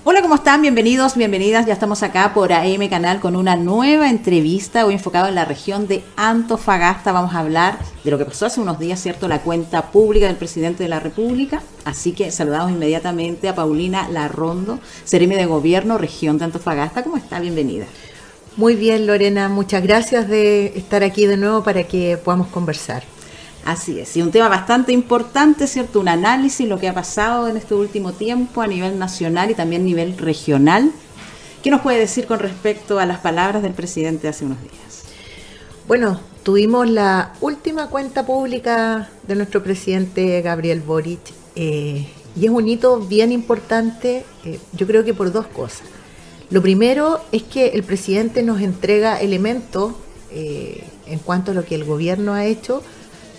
Hola, ¿cómo están? Bienvenidos, bienvenidas. Ya estamos acá por AM Canal con una nueva entrevista, hoy enfocado en la región de Antofagasta. Vamos a hablar de lo que pasó hace unos días, ¿cierto? La cuenta pública del presidente de la República. Así que saludamos inmediatamente a Paulina Larrondo, Seremi de Gobierno, región de Antofagasta. ¿Cómo está? Bienvenida. Muy bien, Lorena. Muchas gracias de estar aquí de nuevo para que podamos conversar. Así es, y un tema bastante importante, ¿cierto? Un análisis, lo que ha pasado en este último tiempo a nivel nacional y también a nivel regional. ¿Qué nos puede decir con respecto a las palabras del presidente hace unos días? Bueno, tuvimos la última cuenta pública de nuestro presidente Gabriel Boric y es un hito bien importante, yo creo que por dos cosas. Lo primero es que el presidente nos entrega elementos en cuanto a lo que el gobierno ha hecho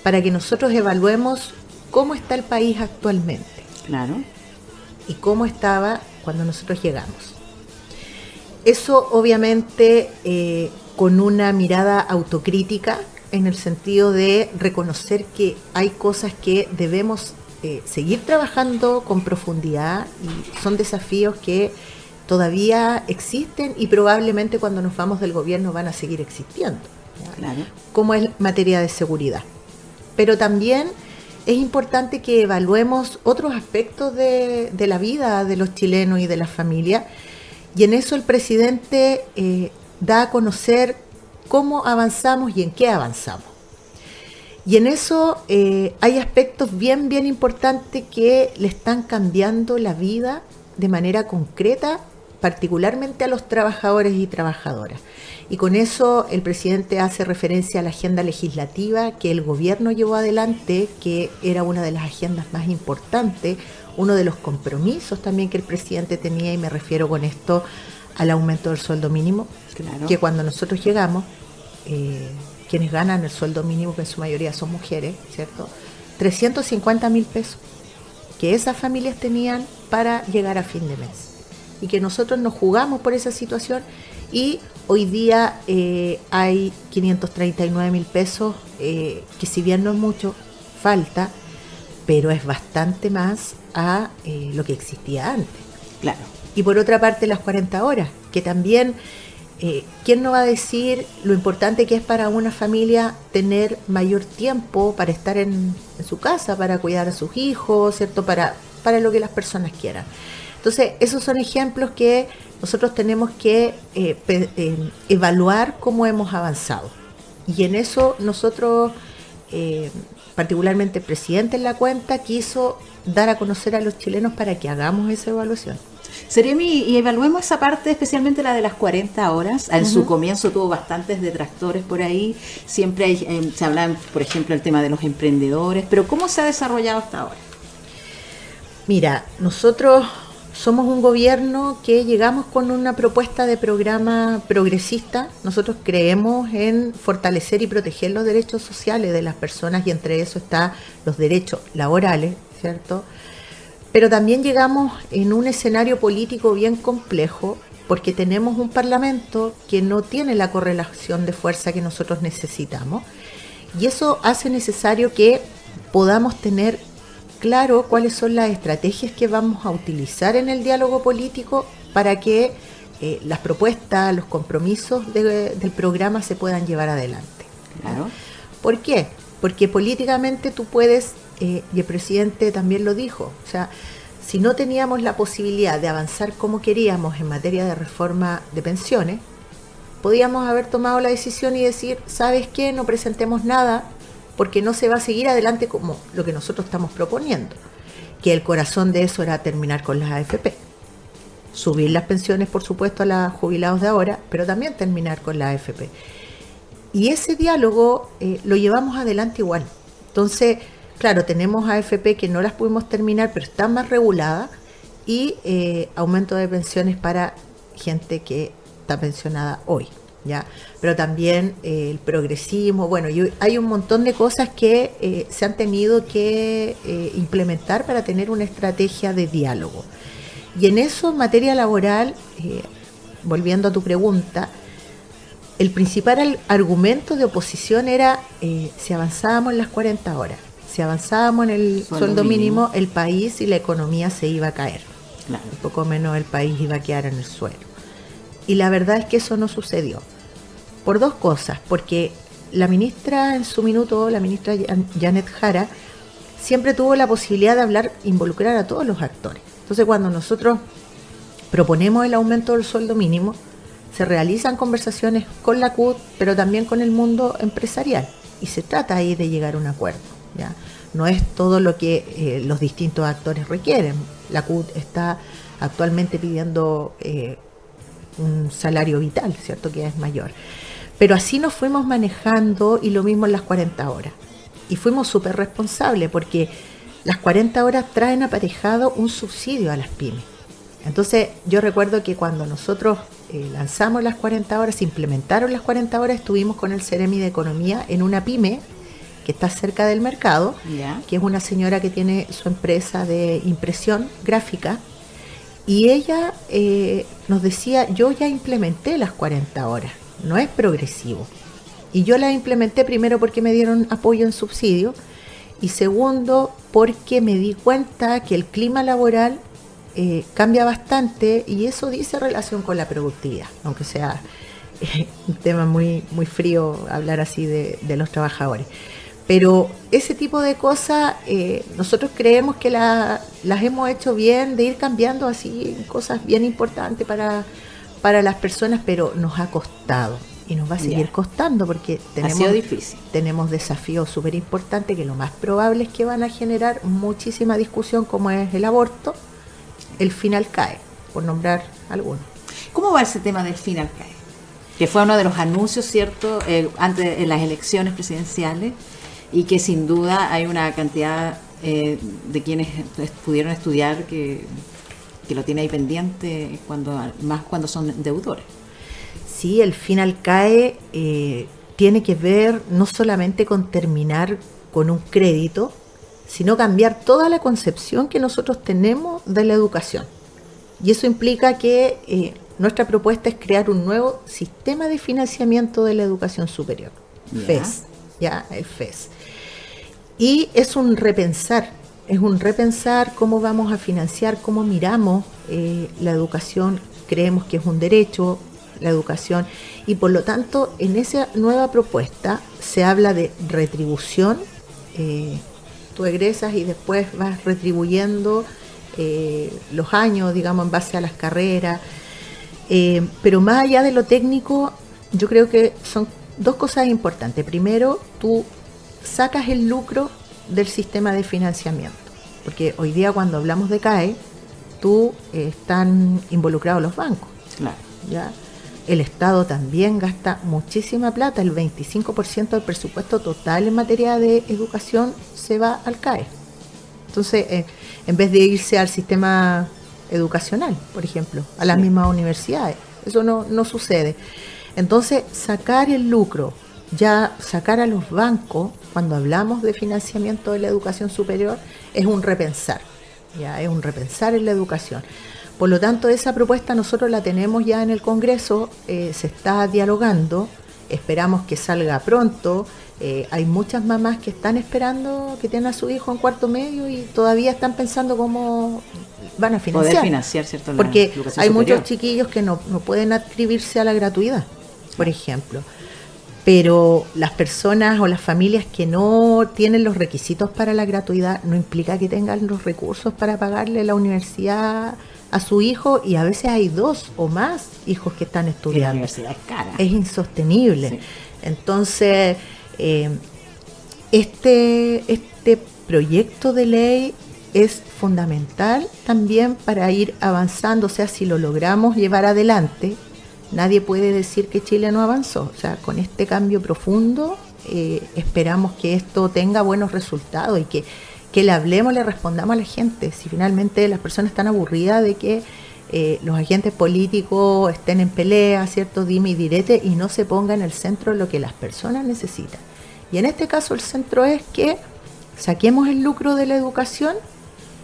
para que nosotros evaluemos cómo está el país actualmente. Claro. Y cómo estaba cuando nosotros llegamos. Eso obviamente con una mirada autocrítica en el sentido de reconocer que hay cosas que debemos seguir trabajando con profundidad y son desafíos que todavía existen y probablemente cuando nos vamos del gobierno van a seguir existiendo. Claro. Como es materia de seguridad. Pero también es importante que evaluemos otros aspectos de la vida de los chilenos y de las familias. Y en eso el presidente da a conocer cómo avanzamos y en qué avanzamos. Y en eso hay aspectos bien importantes que le están cambiando la vida de manera concreta, particularmente a los trabajadores y trabajadoras. Y con eso el presidente hace referencia a la agenda legislativa que el gobierno llevó adelante, que era una de las agendas más importantes, uno de los compromisos también que el presidente tenía, y me refiero con esto al aumento del sueldo mínimo, Claro. que cuando nosotros llegamos, quienes ganan el sueldo mínimo, que en su mayoría son mujeres, ¿cierto? 350.000 pesos que esas familias tenían para llegar a fin de mes. Y que nosotros nos jugamos por esa situación y hoy día hay 539.000 pesos, que si bien no es mucho, falta, pero es bastante más a lo que existía antes. Claro. Y por otra parte las 40 horas, que también, ¿quién no va a decir lo importante que es para una familia tener mayor tiempo para estar en su casa, para cuidar a sus hijos, ¿cierto? Para lo que las personas quieran. Entonces, esos son ejemplos que nosotros tenemos que evaluar cómo hemos avanzado. Y en eso nosotros, particularmente el presidente en la cuenta, quiso dar a conocer a los chilenos para que hagamos esa evaluación. Seremi, y evaluemos esa parte, especialmente la de las 40 horas. En su comienzo tuvo bastantes detractores por ahí. Siempre hay, se habla, por ejemplo, el tema de los emprendedores. Pero ¿cómo se ha desarrollado hasta ahora? Mira, nosotros somos un gobierno que llegamos con una propuesta de programa progresista. Nosotros creemos en fortalecer y proteger los derechos sociales de las personas y entre eso está los derechos laborales, ¿cierto? Pero también llegamos en un escenario político bien complejo porque tenemos un parlamento que no tiene la correlación de fuerza que nosotros necesitamos y eso hace necesario que podamos tener claro cuáles son las estrategias que vamos a utilizar en el diálogo político para que las propuestas, los compromisos del programa se puedan llevar adelante. Claro. ¿Por qué? Porque políticamente tú puedes, y el presidente también lo dijo, o sea, si no teníamos la posibilidad de avanzar como queríamos en materia de reforma de pensiones, podíamos haber tomado la decisión y decir, ¿sabes qué? No presentemos nada, porque no se va a seguir adelante como lo que nosotros estamos proponiendo, que el corazón de eso era terminar con las AFP, subir las pensiones por supuesto a los jubilados de ahora, pero también terminar con las AFP. Y ese diálogo lo llevamos adelante igual. Entonces, claro, tenemos AFP que no las pudimos terminar, pero están más reguladas, y aumento de pensiones para gente que está pensionada hoy. ¿Ya? Pero también el progresismo, bueno, hay un montón de cosas que se han tenido que implementar para tener una estrategia de diálogo. Y en eso, en materia laboral, volviendo a tu pregunta, el principal argumento de oposición era si avanzábamos en las 40 horas, si avanzábamos en el sueldo mínimo, el país y la economía se iba a caer. Claro. Un poco menos el país iba a quedar en el suelo. Y la verdad es que eso no sucedió. Por dos cosas, porque la ministra en su minuto, la ministra Janet Jara, siempre tuvo la posibilidad de hablar, involucrar a todos los actores. Entonces cuando nosotros proponemos el aumento del sueldo mínimo, se realizan conversaciones con la CUT, pero también con el mundo empresarial. Y se trata ahí de llegar a un acuerdo, ¿ya? No es todo lo que los distintos actores requieren. La CUT está actualmente pidiendo un salario vital, ¿cierto?, que es mayor. Pero así nos fuimos manejando, y lo mismo en las 40 horas. Y fuimos súper responsables porque las 40 horas traen aparejado un subsidio a las pymes. Entonces yo recuerdo que cuando nosotros lanzamos las 40 horas, se implementaron las 40 horas, estuvimos con el Ceremi de Economía en una pyme que está cerca del mercado, que es una señora que tiene su empresa de impresión gráfica, y ella nos decía, yo ya implementé las 40 horas, no es progresivo. Y yo las implementé primero porque me dieron apoyo en subsidio, y segundo porque me di cuenta que el clima laboral cambia bastante, y eso dice relación con la productividad, aunque sea un tema muy, muy frío hablar así de los trabajadores. Pero ese tipo de cosas nosotros creemos que las hemos hecho bien, de ir cambiando así cosas bien importantes para las personas, pero nos ha costado y nos va a seguir costando porque tenemos desafíos súper importantes que lo más probable es que van a generar muchísima discusión, como es el aborto, el final CAE, por nombrar algunos. ¿Cómo va ese tema del final CAE? Que fue uno de los anuncios, ¿cierto?, antes de las elecciones presidenciales, y que sin duda hay una cantidad de quienes pudieron estudiar que lo tiene ahí pendiente, cuando son deudores. Sí, el final CAE tiene que ver no solamente con terminar con un crédito, sino cambiar toda la concepción que nosotros tenemos de la educación. Y eso implica que nuestra propuesta es crear un nuevo sistema de financiamiento de la educación superior, FES, el FES. Y es un repensar cómo vamos a financiar, cómo miramos la educación. Creemos que es un derecho, la educación, y por lo tanto en esa nueva propuesta se habla de retribución. Tú egresas y después vas retribuyendo los años, digamos, en base a las carreras, pero más allá de lo técnico, yo creo que son dos cosas importantes. Primero, tú sacas el lucro del sistema de financiamiento, porque hoy día cuando hablamos de CAE, están involucrados los bancos. Claro. ¿Ya? El Estado también gasta muchísima plata, el 25% del presupuesto total en materia de educación se va al CAE. Entonces, en vez de irse al sistema educacional, por ejemplo, a las mismas universidades, eso no sucede. Entonces, sacar el lucro, ya sacar a los bancos, cuando hablamos de financiamiento de la educación superior, es un repensar, es un repensar en la educación. Por lo tanto, esa propuesta nosotros la tenemos ya en el Congreso, se está dialogando, esperamos que salga pronto. Hay muchas mamás que están esperando, que tienen a su hijo en cuarto medio y todavía están pensando cómo van a financiar. Poder financiar, ¿cierto? Porque hay muchos chiquillos que no pueden adscribirse a la gratuidad, por ejemplo. Pero las personas o las familias que no tienen los requisitos para la gratuidad no implica que tengan los recursos para pagarle la universidad a su hijo, y a veces hay 2 o más hijos que están estudiando. La universidad es cara. Es insostenible. Sí. Entonces, este proyecto de ley es fundamental también para ir avanzando. O sea, si lo logramos llevar adelante, nadie puede decir que Chile no avanzó. O sea, con este cambio profundo, esperamos que esto tenga buenos resultados y que le hablemos, le respondamos a la gente. Si finalmente las personas están aburridas de que los agentes políticos estén en pelea, ¿cierto?, dime y direte, y no se ponga en el centro lo que las personas necesitan. Y en este caso el centro es que saquemos el lucro de la educación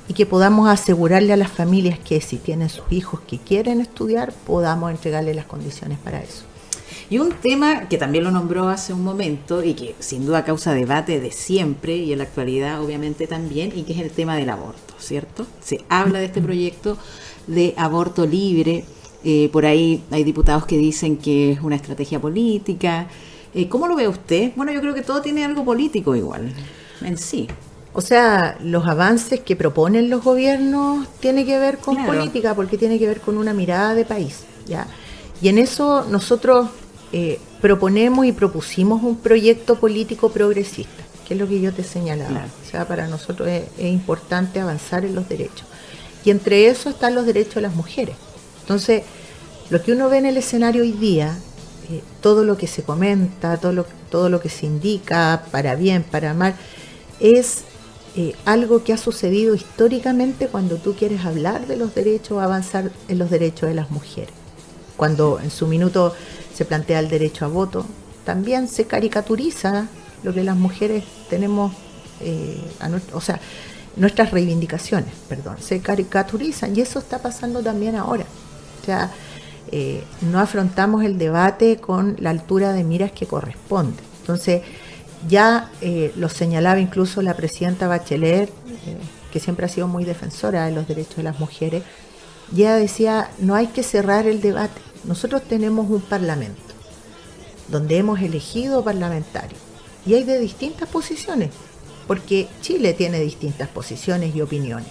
y que podamos asegurarle a las familias que si tienen sus hijos que quieren estudiar, podamos entregarle las condiciones para eso. Y un tema que también lo nombró hace un momento y que sin duda causa debate de siempre y en la actualidad obviamente también, y que es el tema del aborto, ¿cierto? Se habla de este proyecto de aborto libre, por ahí hay diputados que dicen que es una estrategia política. ¿Cómo lo ve usted? Bueno, yo creo que todo tiene algo político igual en sí. O sea, los avances que proponen los gobiernos tiene que ver con política, porque tiene que ver con una mirada de país, ¿ya? Y en eso nosotros proponemos y propusimos un proyecto político progresista, que es lo que yo te señalaba. Claro. O sea, para nosotros es importante avanzar en los derechos. Y entre eso están los derechos de las mujeres. Entonces, lo que uno ve en el escenario hoy día, todo lo que se comenta, todo lo que se indica, para bien, para mal, es algo que ha sucedido históricamente cuando tú quieres hablar de los derechos, avanzar en los derechos de las mujeres. Cuando en su minuto se plantea el derecho a voto, también se caricaturiza lo que las mujeres tenemos, nuestras reivindicaciones, se caricaturizan, y eso está pasando también ahora. O sea, no afrontamos el debate con la altura de miras que corresponde. Entonces, ya lo señalaba incluso la presidenta Bachelet, que siempre ha sido muy defensora de los derechos de las mujeres, y ella decía, no hay que cerrar el debate. Nosotros tenemos un parlamento, donde hemos elegido parlamentarios, y hay de distintas posiciones, porque Chile tiene distintas posiciones y opiniones.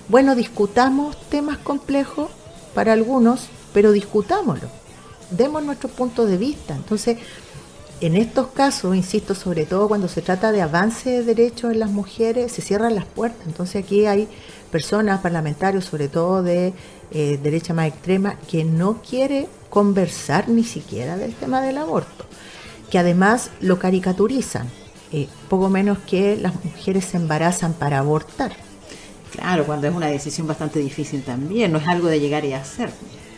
Bueno, discutamos temas complejos para algunos, pero discutámoslo, demos nuestro punto de vista. Entonces, en estos casos, insisto, sobre todo cuando se trata de avance de derechos en las mujeres, se cierran las puertas. Entonces aquí hay personas, parlamentarios, sobre todo de derecha más extrema, que no quiere conversar ni siquiera del tema del aborto, que además lo caricaturizan, poco menos que las mujeres se embarazan para abortar. Claro, cuando es una decisión bastante difícil también, no es algo de llegar y hacer.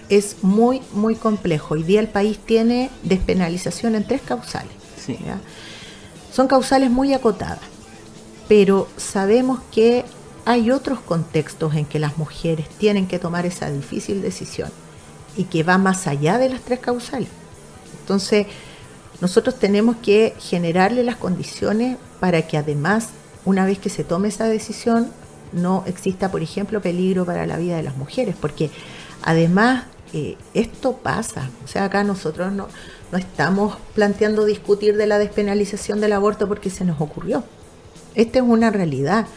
Es muy, muy complejo. Hoy día el país tiene despenalización en 3 causales. Sí. ¿Ya? Son causales muy acotadas, pero sabemos que hay otros contextos en que las mujeres tienen que tomar esa difícil decisión y que va más allá de las 3 causales. Entonces, nosotros tenemos que generarle las condiciones para que además, una vez que se tome esa decisión, no exista, por ejemplo, peligro para la vida de las mujeres, porque además esto pasa. O sea, acá nosotros no estamos planteando discutir de la despenalización del aborto porque se nos ocurrió. Esta es una realidad,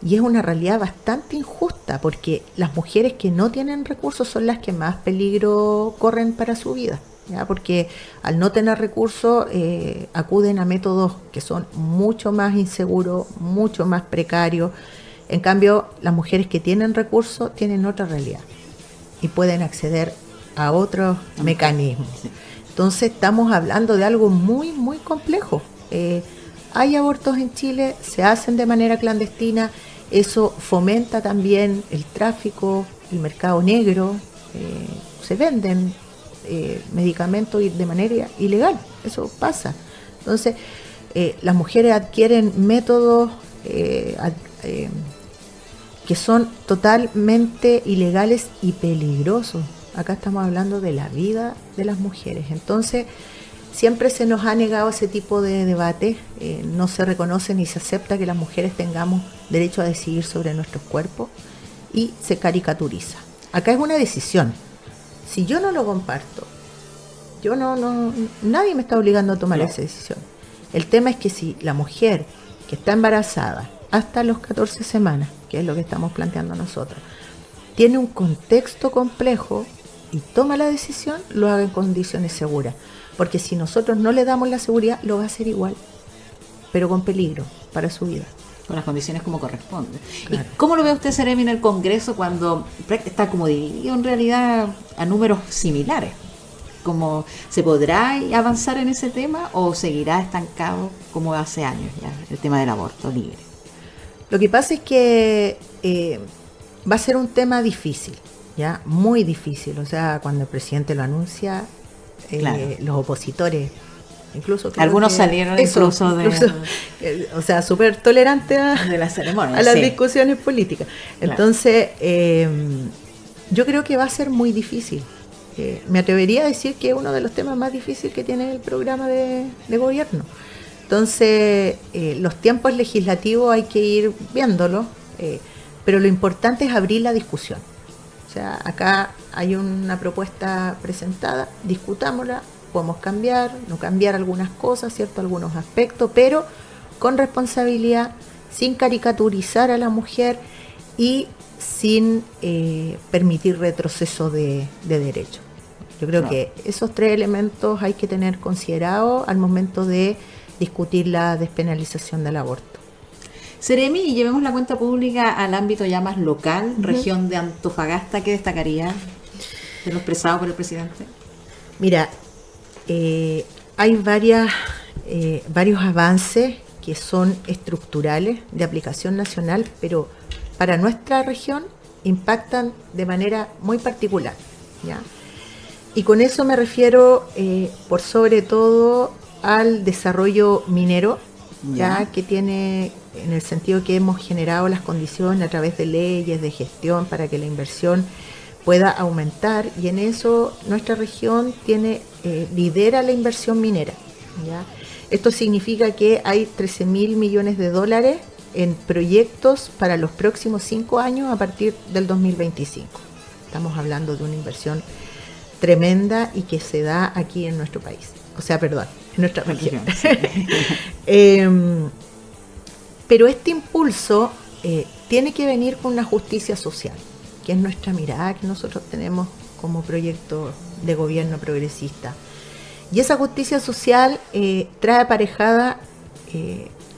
y es una realidad bastante injusta, porque las mujeres que no tienen recursos son las que más peligro corren para su vida, ¿ya? Porque al no tener recursos acuden a métodos que son mucho más inseguros, mucho más precarios. En cambio, las mujeres que tienen recursos tienen otra realidad y pueden acceder a otros mecanismos. Entonces estamos hablando de algo muy, muy complejo. Hay abortos en Chile, se hacen de manera clandestina, eso fomenta también el tráfico, el mercado negro, se venden medicamentos de manera ilegal, eso pasa. Entonces, las mujeres adquieren métodos que son totalmente ilegales y peligrosos. Acá estamos hablando de la vida de las mujeres. Entonces, siempre se nos ha negado ese tipo de debate. No se reconoce ni se acepta que las mujeres tengamos derecho a decidir sobre nuestros cuerpos, y se caricaturiza. Acá es una decisión. Si yo no lo comparto, nadie me está obligando a tomar esa decisión. El tema es que si la mujer que está embarazada hasta los 14 semanas, que es lo que estamos planteando nosotros, tiene un contexto complejo y toma la decisión, lo haga en condiciones seguras. Porque si nosotros no le damos la seguridad, lo va a hacer igual, pero con peligro para su vida. Con las condiciones como corresponde. Claro. ¿Y cómo lo ve usted, Seremi, en el Congreso cuando está como dividido en realidad a números similares? ¿Cómo se podrá avanzar en ese tema o seguirá estancado como hace años ya el tema del aborto libre? Lo que pasa es que va a ser un tema difícil, ya muy difícil. O sea, cuando el presidente lo anuncia, claro, los opositores, incluso algunos salieron incluso o sea, súper tolerantes de la ceremonia, a las sí, discusiones políticas. Entonces, yo creo que va a ser muy difícil, me atrevería a decir que es uno de los temas más difíciles que tiene el programa de gobierno. Entonces, los tiempos legislativos hay que ir viéndolos, pero lo importante es abrir la discusión. O sea, acá hay una propuesta presentada, discutámosla, podemos cambiar, no cambiar algunas cosas, ¿cierto? Algunos aspectos, pero con responsabilidad, sin caricaturizar a la mujer y sin permitir retroceso de derechos. Yo creo que esos 3 elementos hay que tener considerados al momento de discutir la despenalización del aborto. Seremi, y llevemos la cuenta pública al ámbito ya más local, región de Antofagasta, ¿qué destacaría de lo expresado por el presidente? Mira, hay varios avances que son estructurales de aplicación nacional, pero para nuestra región impactan de manera muy particular, ¿ya? Y con eso me refiero por sobre todo al desarrollo minero, ya que tiene, en el sentido que hemos generado las condiciones a través de leyes de gestión para que la inversión pueda aumentar, y en eso nuestra región lidera la inversión minera, ¿ya? Esto significa que hay 13.000 millones de dólares en proyectos para los próximos 5 años a partir del 2025. Estamos hablando de una inversión tremenda y que se da aquí en nuestro país. O sea, perdón, en nuestra región. Pero este impulso tiene que venir con una justicia social, que es nuestra mirada que nosotros tenemos como proyecto de gobierno progresista. Y esa justicia social trae aparejada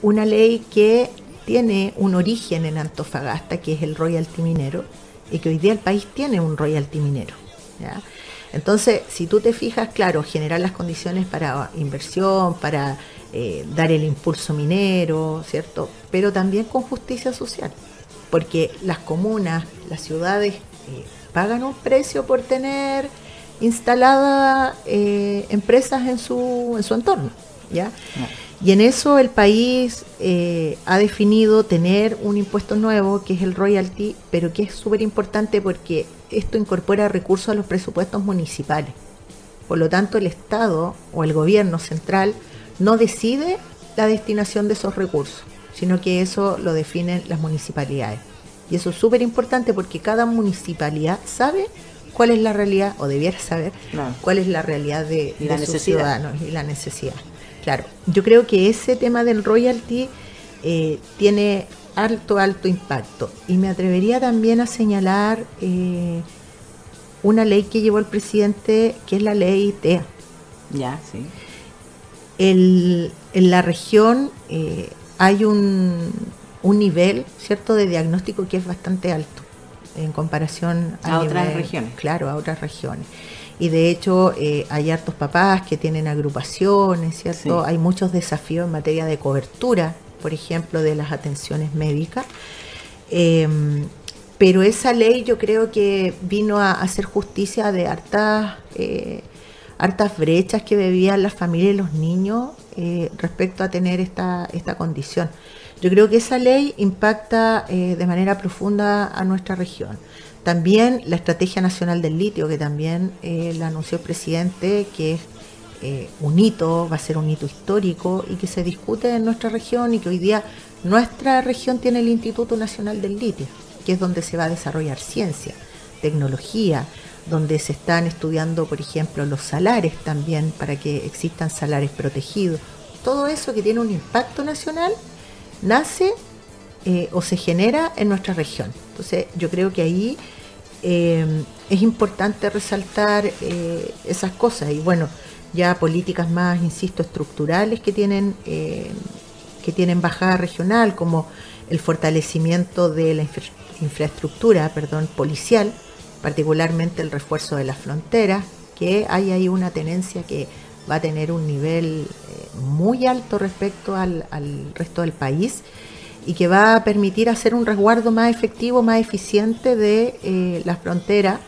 una ley que tiene un origen en Antofagasta, que es el royalty minero, y que hoy día el país tiene un royalty minero, ¿ya? Entonces, si tú te fijas, claro, generar las condiciones para inversión, para dar el impulso minero, ¿cierto? Pero también con justicia social, porque las comunas, las ciudades pagan un precio por tener instaladas empresas en su entorno, ¿ya? Y en eso el país ha definido tener un impuesto nuevo, que es el royalty, pero que es súper importante porque esto incorpora recursos a los presupuestos municipales. Por lo tanto, el Estado o el gobierno central no decide la destinación de esos recursos, sino que eso lo definen las municipalidades. Y eso es súper importante porque cada municipalidad sabe cuál es la realidad, o debiera saber cuál es la realidad de sus ciudadanos y la necesidad. Claro, yo creo que ese tema del royalty tiene alto impacto. Y me atrevería también a señalar una ley que llevó el presidente, que es la ley TEA. Ya, sí. En la región hay un nivel, ¿cierto?, de diagnóstico que es bastante alto en comparación a otras regiones. Claro, a otras regiones. Y de hecho hay hartos papás que tienen agrupaciones, ¿cierto? Sí. Hay muchos desafíos en materia de cobertura, por ejemplo, de las atenciones médicas. Pero esa ley yo creo que vino a hacer justicia de hartas brechas que vivían las familias y los niños respecto a tener esta condición. Yo creo que esa ley impacta de manera profunda a nuestra región. También la Estrategia Nacional del Litio, que también la anunció el presidente, que es un hito, va a ser un hito histórico y que se discute en nuestra región, y que hoy día nuestra región tiene el Instituto Nacional del Litio, que es donde se va a desarrollar ciencia, tecnología, donde se están estudiando, por ejemplo, los salares también, para que existan salares protegidos. Todo eso que tiene un impacto nacional nace o se genera en nuestra región. Entonces yo creo que ahí es importante resaltar esas cosas. Y bueno, ya políticas más, insisto, estructurales que tienen bajada regional, como el fortalecimiento de la infraestructura policial, particularmente el refuerzo de las fronteras, que hay ahí una tenencia que va a tener un nivel muy alto respecto al resto del país, y que va a permitir hacer un resguardo más efectivo, más eficiente de las fronteras,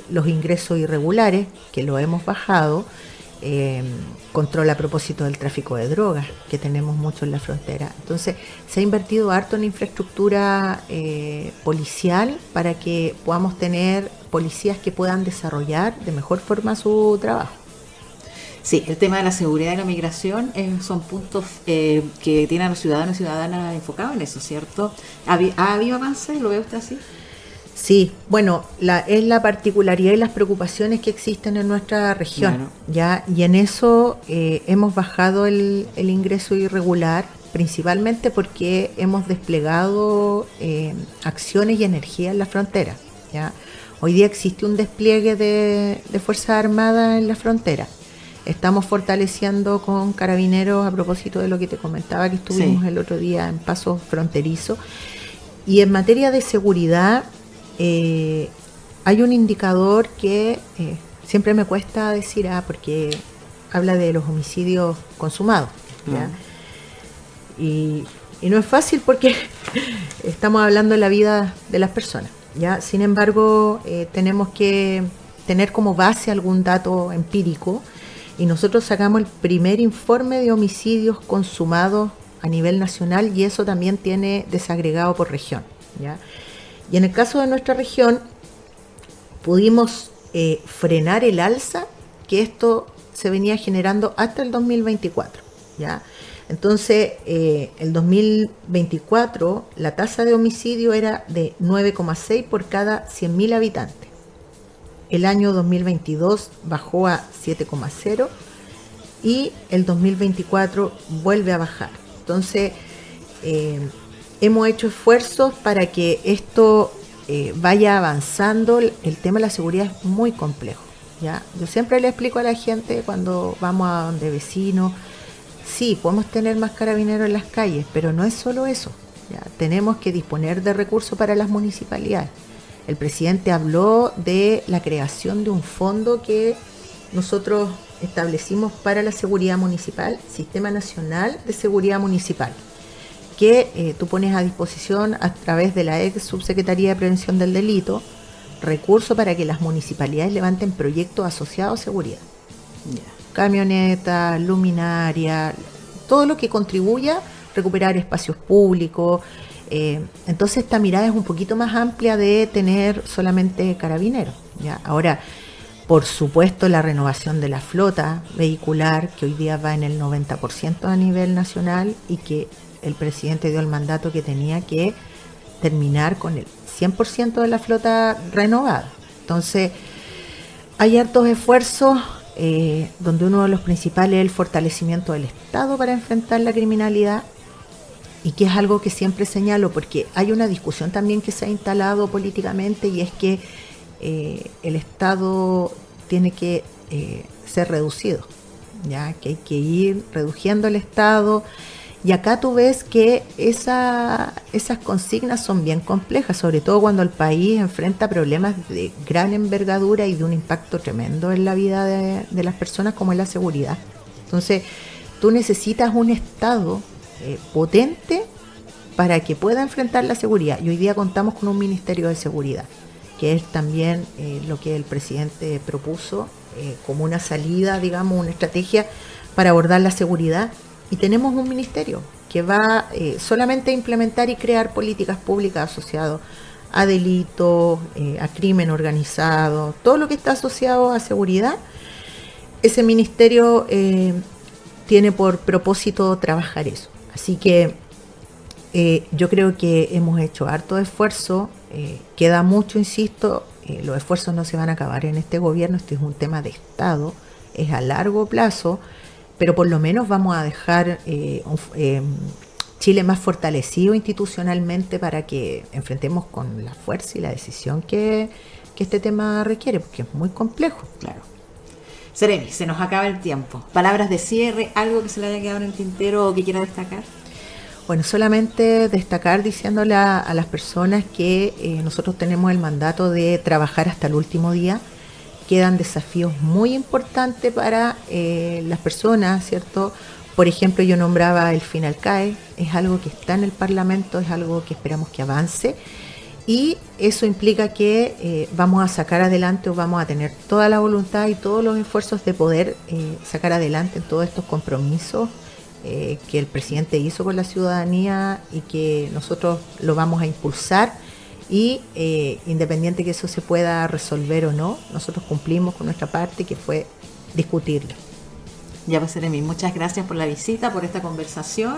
los ingresos irregulares, que lo hemos bajado, control a propósito del tráfico de drogas, que tenemos mucho en la frontera. Entonces, se ha invertido harto en infraestructura policial para que podamos tener policías que puedan desarrollar de mejor forma su trabajo. Sí, el tema de la seguridad y la migración son puntos que tienen a los ciudadanos y ciudadanas enfocados en eso, ¿cierto? ¿Ha habido avances? ¿Lo ve usted así? Sí, bueno, es la particularidad y las preocupaciones que existen en nuestra región, claro. ¿ya? Y en eso hemos bajado el ingreso irregular, principalmente porque hemos desplegado acciones y energía en la frontera, ¿ya? Hoy día existe un despliegue de Fuerzas Armadas en la frontera. Estamos fortaleciendo con Carabineros, a propósito de lo que te comentaba, que estuvimos el otro día en paso fronterizo. Y en materia de seguridad, hay un indicador que siempre me cuesta decir, porque habla de los homicidios consumados, ¿ya? Y no es fácil porque estamos hablando de la vida de las personas, ¿ya? Sin embargo, tenemos que tener como base algún dato empírico, y nosotros sacamos el primer informe de homicidios consumados a nivel nacional, y eso también tiene desagregado por región, ¿ya? Y en el caso de nuestra región, pudimos frenar el alza que esto se venía generando hasta el 2024, ¿ya? Entonces, el 2024, la tasa de homicidio era de 9,6 por cada 100.000 habitantes. El año 2022 bajó a 7,0 y el 2024 vuelve a bajar. Entonces, hemos hecho esfuerzos para que esto vaya avanzando. El tema de la seguridad es muy complejo, ¿ya? Yo siempre le explico a la gente cuando vamos a donde vecinos, sí, podemos tener más carabineros en las calles, pero no es solo eso, ¿ya? Tenemos que disponer de recursos para las municipalidades. El presidente habló de la creación de un fondo que nosotros establecimos para la seguridad municipal, Sistema Nacional de Seguridad Municipal, que tú pones a disposición a través de la ex Subsecretaría de Prevención del Delito recursos para que las municipalidades levanten proyectos asociados a seguridad. Camionetas, luminaria, todo lo que contribuya a recuperar espacios públicos. Entonces esta mirada es un poquito más amplia de tener solamente carabineros, ¿ya? Ahora, por supuesto, la renovación de la flota vehicular, que hoy día va en el 90% a nivel nacional, y que el presidente dio el mandato que tenía que terminar con el 100% de la flota renovada. Entonces, hay hartos esfuerzos, donde uno de los principales es el fortalecimiento del Estado para enfrentar la criminalidad, y que es algo que siempre señalo, porque hay una discusión también que se ha instalado políticamente, y es que el Estado tiene que ser reducido, ya que hay que ir reduciendo el Estado. Y acá tú ves que esas consignas son bien complejas, sobre todo cuando el país enfrenta problemas de gran envergadura y de un impacto tremendo en la vida de las personas, como es la seguridad. Entonces, tú necesitas un Estado potente para que pueda enfrentar la seguridad. Y hoy día contamos con un Ministerio de Seguridad, que es también lo que el presidente propuso como una salida, digamos, una estrategia para abordar la seguridad. Y tenemos un ministerio que va solamente a implementar y crear políticas públicas asociadas a delitos, a crimen organizado, todo lo que está asociado a seguridad. Ese ministerio tiene por propósito trabajar eso. Así que yo creo que hemos hecho harto esfuerzo, queda mucho, insisto, los esfuerzos no se van a acabar en este gobierno, este es un tema de Estado, es a largo plazo, pero por lo menos vamos a dejar Chile más fortalecido institucionalmente para que enfrentemos con la fuerza y la decisión que este tema requiere, porque es muy complejo. Claro. Seremi, se nos acaba el tiempo. Palabras de cierre, algo que se le haya quedado en el tintero o que quiera destacar. Bueno, solamente destacar diciéndole a las personas que nosotros tenemos el mandato de trabajar hasta el último día. Quedan desafíos muy importantes para las personas, ¿cierto? Por ejemplo, yo nombraba el FINALCAE, es algo que está en el Parlamento, es algo que esperamos que avance, Y eso implica que vamos a sacar adelante, o vamos a tener toda la voluntad y todos los esfuerzos de poder sacar adelante todos estos compromisos que el presidente hizo con la ciudadanía y que nosotros lo vamos a impulsar. Y independiente que eso se pueda resolver o no, nosotros cumplimos con nuestra parte, que fue discutirlo. Ya, pues, Seremi, muchas gracias por la visita, por esta conversación,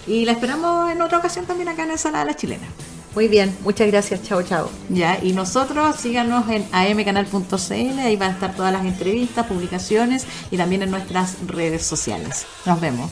y la esperamos en otra ocasión también acá en Ensalada La Chilena. Muy bien, muchas gracias, chao, chao. Ya, y nosotros síganos en amcanal.cl, ahí van a estar todas las entrevistas, publicaciones y también en nuestras redes sociales. Nos vemos.